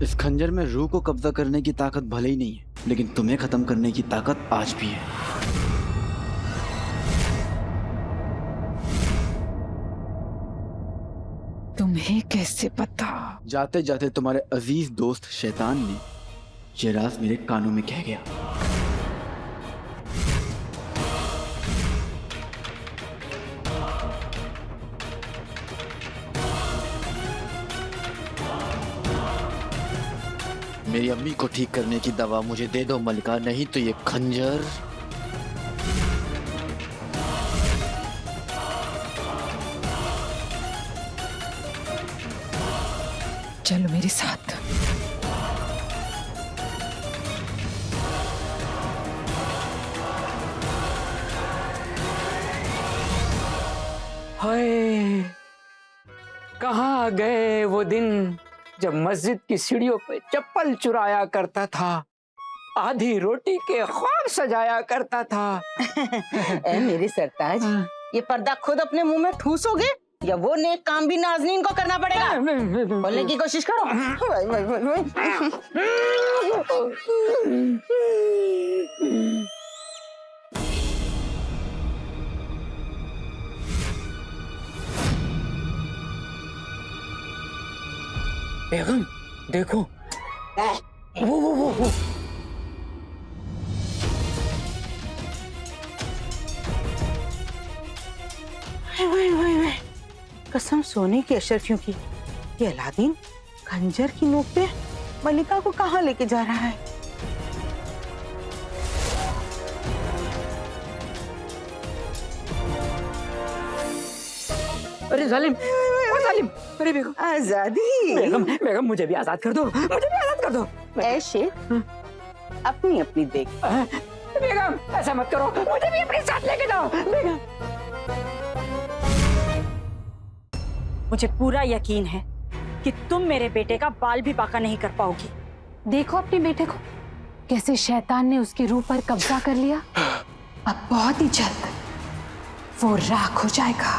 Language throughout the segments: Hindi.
इस खंजर में रूह को कब्जा करने की ताकत भले ही नहीं है, लेकिन तुम्हें खत्म करने की ताकत आज भी है। तुम्हें कैसे पता? जाते जाते तुम्हारे अजीज दोस्त शैतान ने ये राज मेरे कानों में कह गया। मेरी अम्मी को ठीक करने की दवा मुझे दे दो मलिका, नहीं तो ये खंजर। चलो मेरे साथ। हाय, कहाँ गए वो दिन जब मस्जिद की सीढ़ियों पे चप्पल चुराया करता था, आधी रोटी के ख्वाब सजाया करता था। ए मेरे सरताज, ये पर्दा खुद अपने मुंह में ठूसोगे या वो नेक काम भी नाज़नीन को करना पड़ेगा? बोलने की कोशिश करो। Why, why, why, why. बेगम देखो, वो कसम सोने की अशरफियों की, ये अलादीन खंजर की नोक पे मलिका को कहाँ लेके जा रहा है? अरे जालिम, ओ जालिम, अरे बेगम, आजादी। बेगम मुझे भी आजाद कर दो, मुझे भी आजाद कर दो। ऐशे अपनी अपनी देख। बेगम ऐसा मत करो, मुझे भी अपने साथ लेके जाओ। बेगम, मुझे पूरा यकीन है कि तुम मेरे बेटे का बाल भी बाका नहीं कर पाओगी। देखो अपने बेटे को, कैसे शैतान ने उसकी रूह पर कब्जा कर लिया। अब बहुत ही जल्द वो राख हो जाएगा।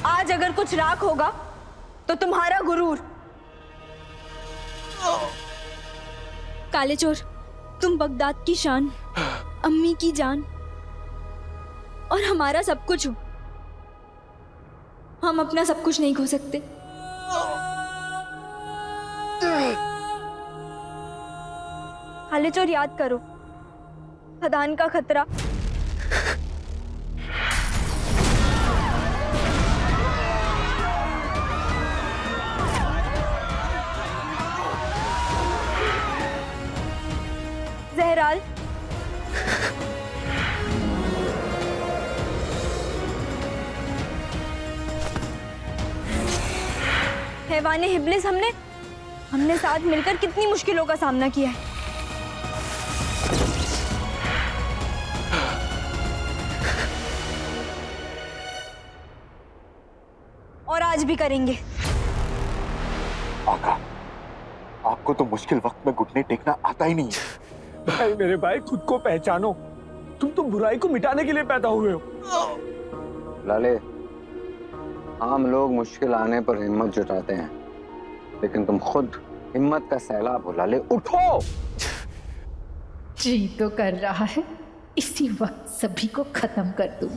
आज अगर कुछ राख होगा तो तुम्हारा गुरूर। काले चोर, तुम बगदाद की शान, अम्मी की जान और हमारा सब कुछ हो। हम अपना सब कुछ नहीं खो सकते। काले चोर, याद करो खदान का खतरा। जहराल, हैवाने हिब्लिस, हमने साथ मिलकर कितनी मुश्किलों का सामना किया है। और आज भी करेंगे। आका, आपको तो मुश्किल वक्त में घुटने टेकना आता ही नहीं है। भाई मेरे भाई, खुद को पहचानो, तुम तो बुराई को मिटाने के लिए पैदा हुए हो। लाले, आम लोग मुश्किल आने पर हिम्मत जुटाते हैं, लेकिन तुम खुद हिम्मत का सैलाब हो। लाले उठो। जी तो कर रहा है, इसी वक्त सभी को खत्म कर दूं।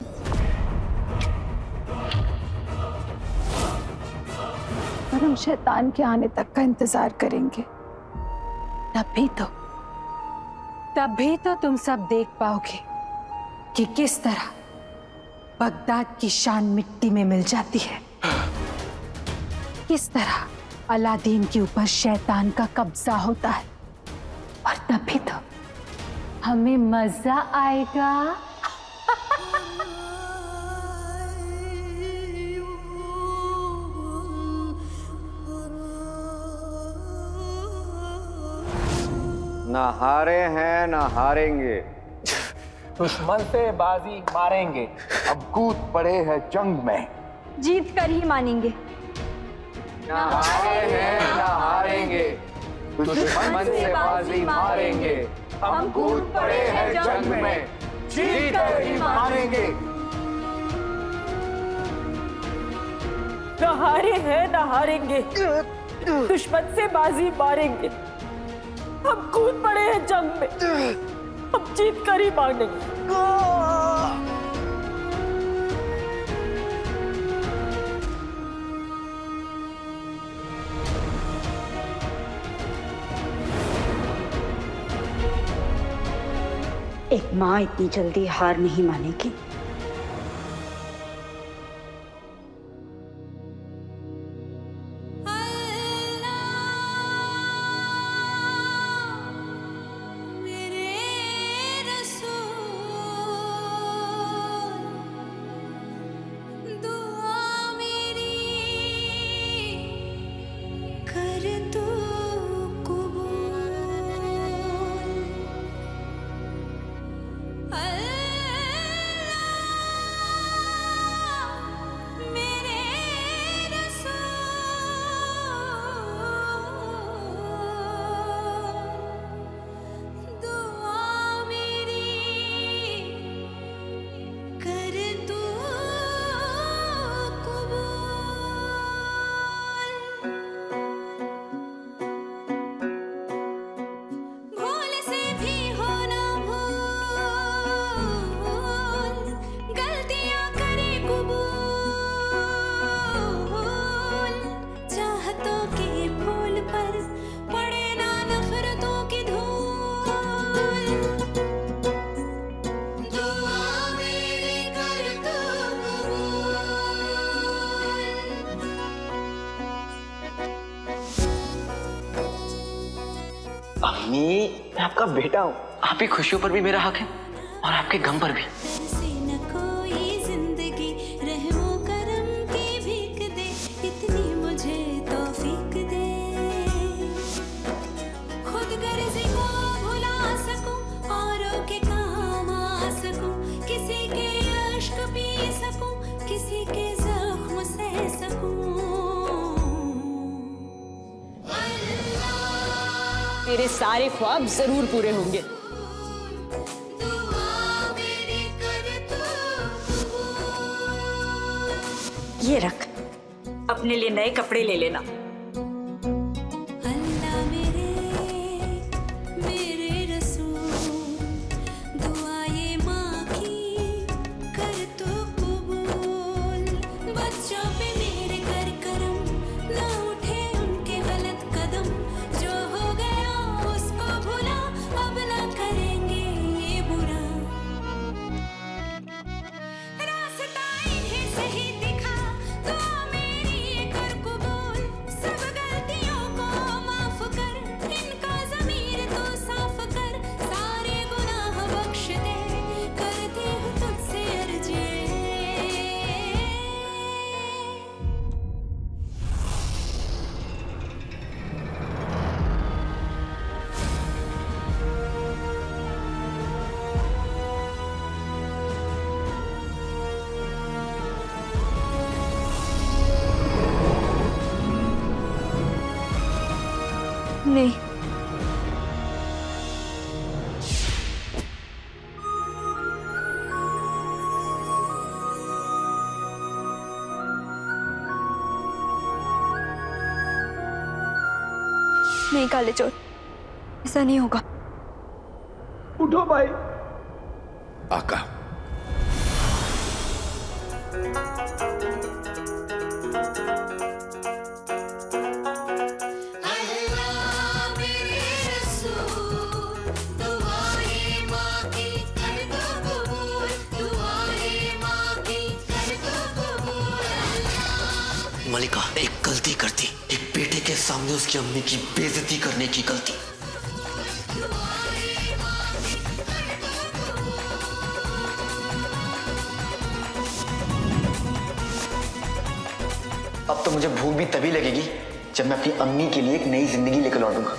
और हम शैतान के आने तक का इंतजार करेंगे। तभी तो तुम सब देख पाओगे कि किस तरह बगदाद की शान मिट्टी में मिल जाती है, किस तरह अलादीन के ऊपर शैतान का कब्जा होता है। और तभी तो हमें मजा आएगा। ना हारे हैं ना हारेंगे, दुश्मन से बाजी मारेंगे। अब कूद पड़े हैं जंग में, जीत कर ही मानेंगे। ना हारे हैं ना हारेंगे, दुश्मन से बाजी मारेंगे। हम कूद पड़े हैं जंग में, जीत कर ही मानेंगे। न हारे हैं न हारेंगे, दुश्मन से बाजी मारेंगे। हम कूद पड़े हैं जंग में, हम जीत कर ही मांगेंगे। एक माँ इतनी जल्दी हार नहीं मानेगी। अम्मी, मैं आपका बेटा हूँ। आपकी खुशियों पर भी मेरा हक है और आपके गम पर भी। मेरे सारे ख्वाब जरूर पूरे होंगे। ये रख, अपने लिए नए कपड़े ले लेना। नहीं, नहीं काले चोर, ऐसा नहीं होगा। उठो भाई। आका, मलिका एक गलती करती, एक बेटे के सामने उसकी अम्मी की बेइज्जती करने की गलती। अब तो मुझे भूख भी तभी लगेगी जब मैं अपनी अम्मी के लिए एक नई जिंदगी लेकर लौटूंगा।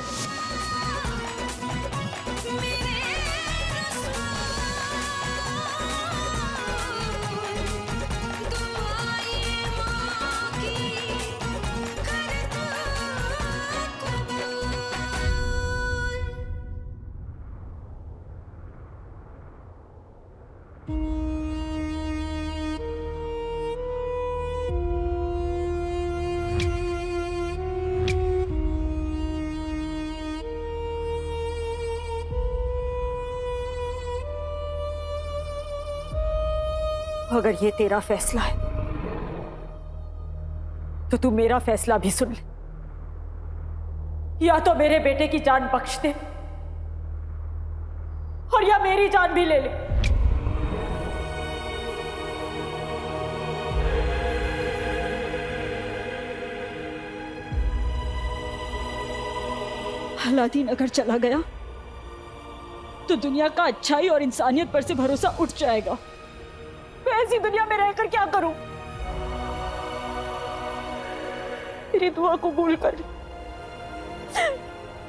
अगर ये तेरा फैसला है तो तू मेरा फैसला भी सुन ले। या तो मेरे बेटे की जान बख्श दे और या मेरी जान भी ले ले। अलादीन अगर चला गया तो दुनिया का अच्छाई और इंसानियत पर से भरोसा उठ जाएगा। मैं ऐसी दुनिया में रहकर क्या करूं? तेरी दुआ कबूल कर,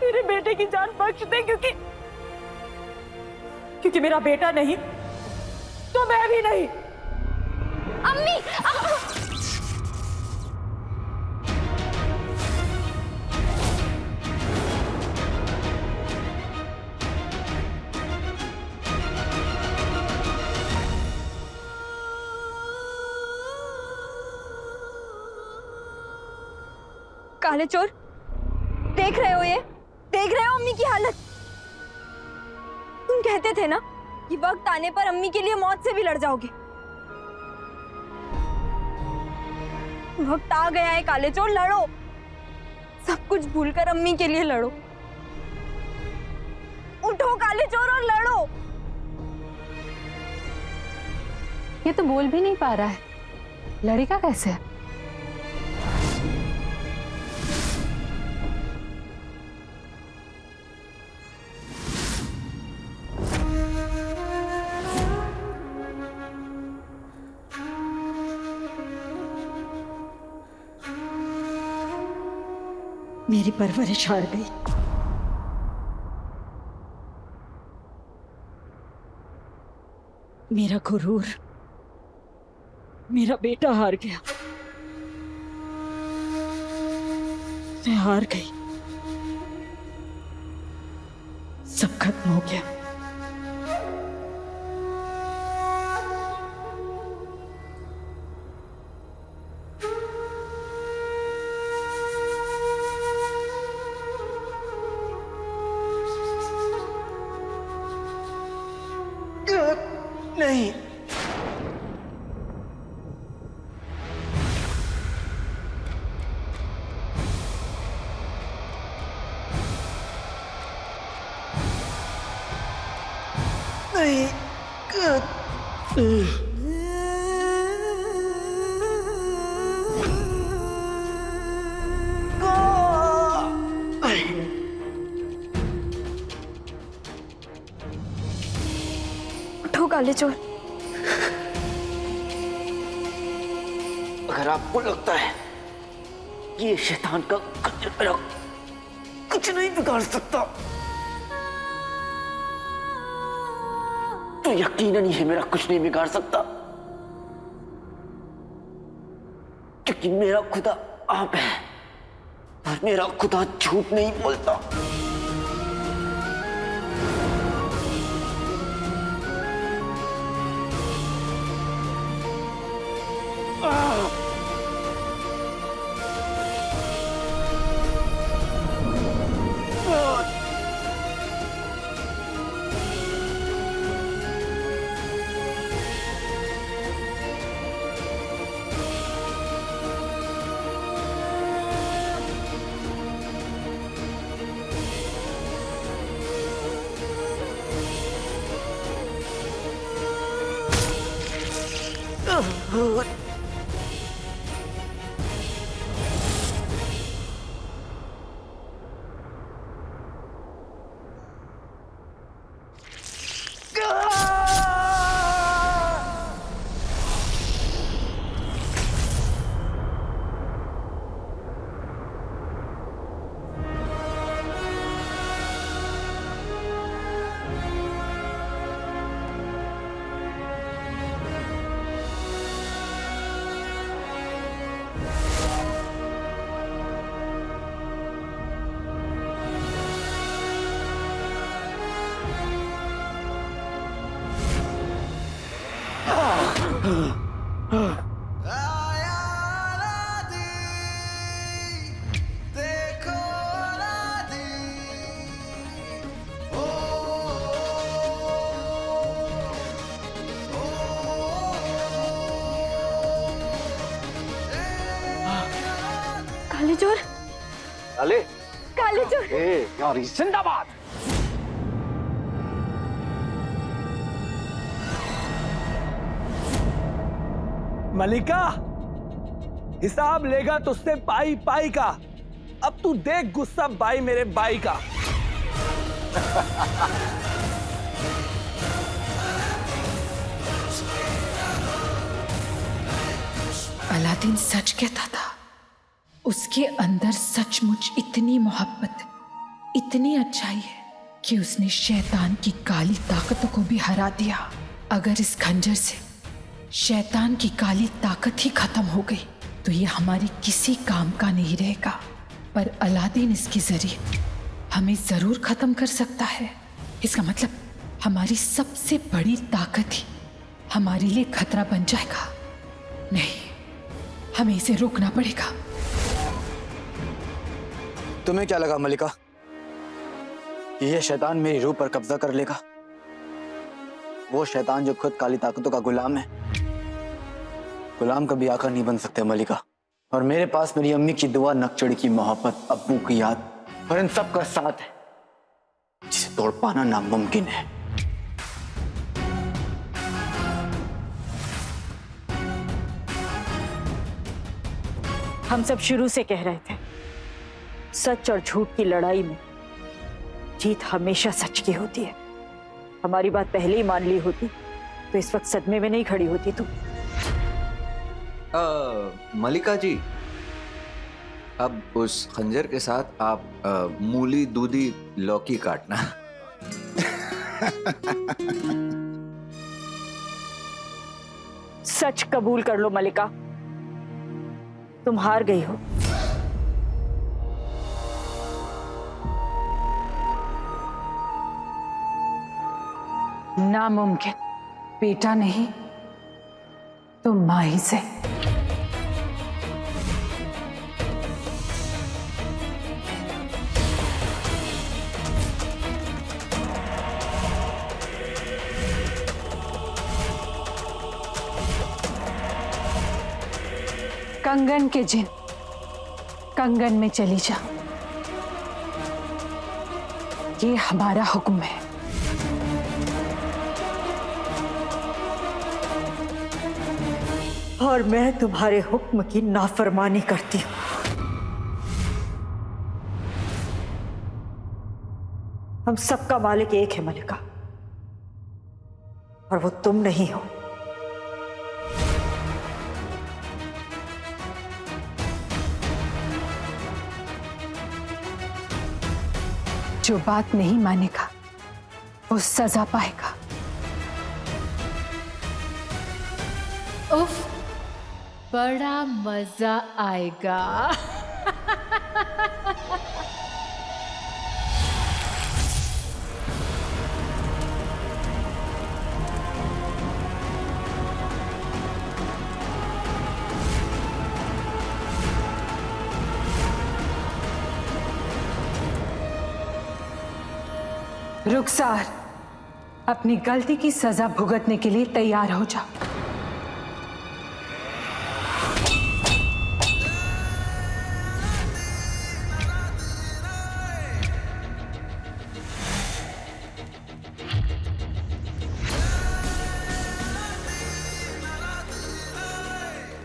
मेरे बेटे की जान बख्श दे, क्योंकि मेरा बेटा नहीं तो मैं भी नहीं। अम्मी, काले चोर, देख रहे हो ये? देख रहे हो अम्मी की हालत? तुम कहते थे ना कि वक्त आने पर अम्मी के लिए मौत से भी लड़ जाओगे। वक्त आ गया है काले चोर, लड़ो। सब कुछ भूलकर अम्मी के लिए लड़ो। उठो काले चोर और लड़ो। ये तो बोल भी नहीं पा रहा है, लड़ेगा कैसे? मेरी परवरिश हार गई। मेरा गुरूर, मेरा बेटा हार गया। मैं हार गई, सब खत्म हो गया। नहीं, नहीं, उठो काले चोर। अगर आपको लगता है ये शैतान का खंजर मेरा कुछ नहीं बिगाड़ सकता तो यकीनन ये मेरा कुछ नहीं बिगाड़ सकता, क्योंकि मेरा खुदा आप है और मेरा खुदा झूठ नहीं बोलता। चोर, काले काले चोर। यार जिंदाबाद। मलिका, हिसाब लेगा तुझसे पाई पाई का। अब तू देख गुस्सा बाई मेरे बाई का। अलादीन सच कहता था, उसके अंदर सचमुच इतनी मोहब्बत, इतनी अच्छाई है कि उसने शैतान की काली ताकतों को भी हरा दिया। अगर इस खंजर से शैतान की काली ताकत ही खत्म हो गई तो ये हमारी किसी काम का नहीं रहेगा। पर अलादीन इसके जरिए हमें जरूर खत्म कर सकता है। इसका मतलब हमारी सबसे बड़ी ताकत ही हमारे लिए खतरा बन जाएगा। नहीं, हमें इसे रोकना पड़ेगा। तुम्हें क्या लगा मलिका कि ये शैतान मेरी रूह पर कब्जा कर लेगा? वो शैतान जो खुद काली ताकतों का गुलाम है। गुलाम कभी आका नहीं बन सकते मलिका। और मेरे पास मेरी अम्मी की दुआ, नकचड़ी की मोहब्बत, अब्बू की याद और इन सब का साथ है जिसे तोड़ पाना नामुमकिन है। हम सब शुरू से कह रहे थे, सच और झूठ की लड़ाई में जीत हमेशा सच की होती है। हमारी बात पहले ही मान ली होती तो इस वक्त सदमे में नहीं खड़ी होती तुम। मलिका जी, अब उस खंजर के साथ आप मूली, दूधी, लौकी काटना। सच कबूल कर लो मलिका, तुम हार गई हो। नामुमकिन, बेटा नहीं तो मां ही से। कंगन के जिन कंगन में चली जा, ये हमारा हुक्म है। और मैं तुम्हारे हुक्म की नाफरमानी करती हूं। हम सबका मालिक एक है मलिका, और वो तुम नहीं हो। जो बात नहीं मानेगा वो सजा पाएगा। उफ, बड़ा मजा आएगा। रुखसार, अपनी गलती की सजा भुगतने के लिए तैयार हो जाओ।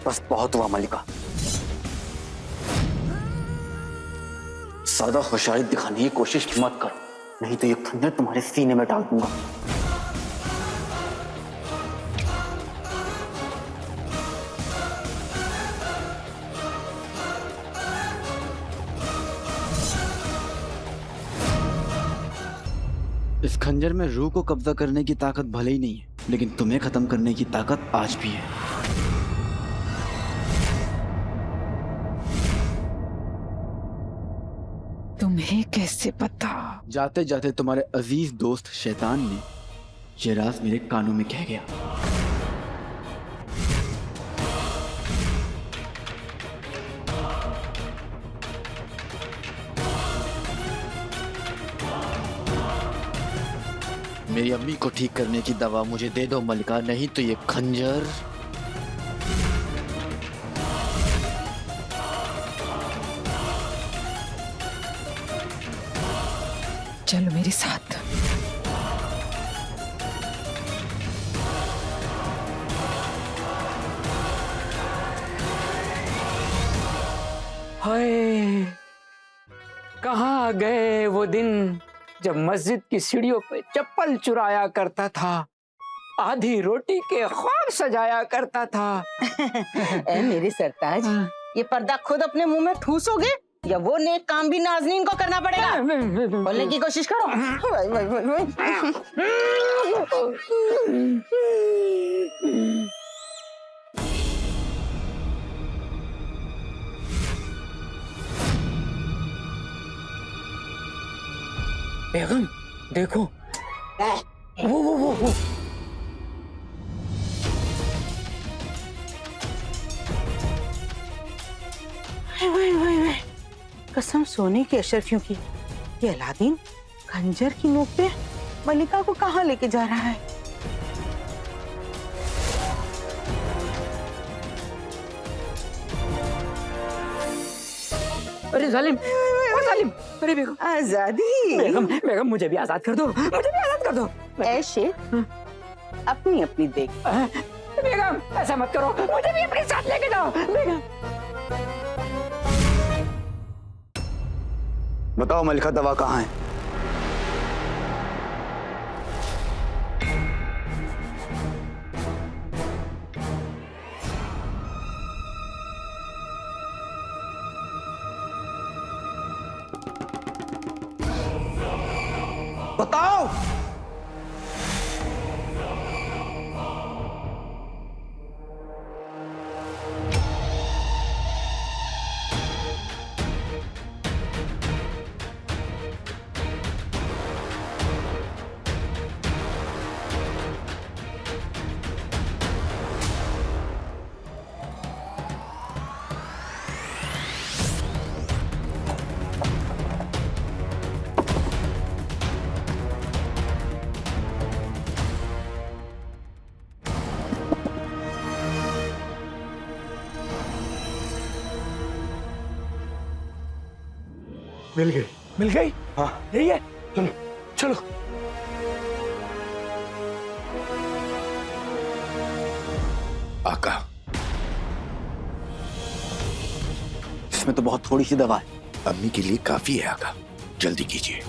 बस बहुत हुआ मलिका। ज्यादा होशियारी दिखाने की कोशिश मत करो, नहीं तो ये खंजर तुम्हारे सीने में डाल दूंगा। इस खंजर में रूह को कब्जा करने की ताकत भले ही नहीं है, लेकिन तुम्हें खत्म करने की ताकत आज भी है। तुम्हें कैसे पता? जाते जाते तुम्हारे अजीज दोस्त शैतान ने ये राज मेरे कानों में कह गया। मेरी अम्मी को ठीक करने की दवा मुझे दे दो मलिका, नहीं तो ये खंजर चलो मेरे साथ। हाय, कहाँ गए वो दिन जब मस्जिद की सीढ़ियों पे चप्पल चुराया करता था, आधी रोटी के ख्वाब सजाया करता था। ए मेरे सरताज, ये पर्दा खुद अपने मुंह में ठूसोगे या वो नेक काम भी नाज़नीन को करना पड़ेगा? बोलने की कोशिश करो। Why, why, why, why. बेगम देखो, वो कसम सोने की अशरफियों की, ये अलादीन खंजर की नोक पे मलिका को कहाँ लेके जा रहा है? अरे जालिम, ओ जालिम, अरे बेगम, आजादी। बेगम मुझे भी आजाद कर दो, मुझे भी आजाद कर दो। ऐशे अपनी अपनी देख। बेगम ऐसा मत करो, मुझे भी अपने साथ लेके जाओ। बेगम बताओ मलिका दवा कहाँ है? बताओ। मिल गई। हाँ यही है, चलो चलो। आका, इसमें तो बहुत थोड़ी सी दवा है। अम्मी के लिए काफी है आका, जल्दी कीजिए।